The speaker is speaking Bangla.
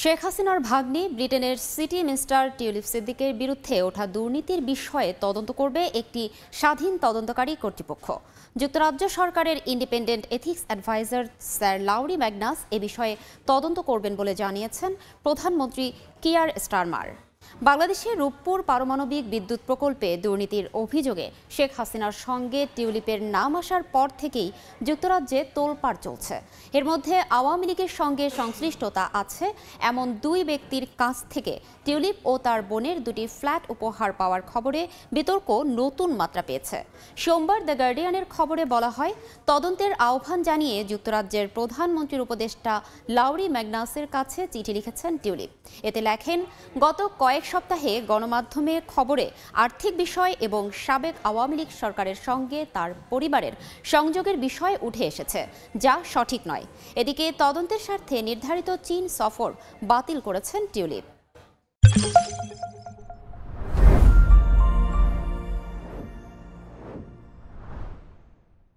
শেখ হাসিনার ভাগ্নি ব্রিটেনের সিটি মিনিস্টার টিউলিপ সিদ্দিকের বিরুদ্ধে ওঠা দুর্নীতির বিষয়ে তদন্ত করবে একটি স্বাধীন তদন্তকারী কর্তৃপক্ষ। যুক্তরাজ্য সরকারের independent ethics adviser sir লাউরি Magnus এ বিষয়ে তদন্ত করবেন বলে জানিয়েছেন প্রধানমন্ত্রী কিয়ার স্টারমার। বাংলাদেশের রূপপুর পারমাণবিক বিদ্যুৎ প্রকল্পে দুর্নীতির অভিযোগে শেখ হাসিনার সঙ্গে টিউলিপের নাম আসার পর থেকেই যুক্তরাজ্যে তোলপাড় চলছে। এর মধ্যে আওয়ামী লীগের সঙ্গে সংশ্লিষ্টতা আছে এমন দুই ব্যক্তির কাছ থেকে টিউলিপ ও তার বোনের দুটি ফ্ল্যাট উপহার পাওয়ার খবরে বিতর্ক নতুন মাত্রা পেয়েছে। সোমবার দ্য গার্ডিয়ানের খবরে বলা হয়, তদন্তের আহ্বান জানিয়ে যুক্তরাজ্যের প্রধানমন্ত্রীর উপদেষ্টা লাউরি ম্যাগনাসের কাছে চিঠি লিখেছেন টিউলিপ। এতে লেখেন, গত কয়েক সপ্তাহে গণমাধ্যমে খবরে আর্থিক বিষয় এবং সাবেক আওয়ামী লীগ সরকারের সঙ্গে তার পরিবারের সংযোগের বিষয় উঠে এসেছে, যা সঠিক নয়। এদিকে তদন্তের স্বার্থে নির্ধারিত চীন সফর বাতিল করেছেন টিউলিপ।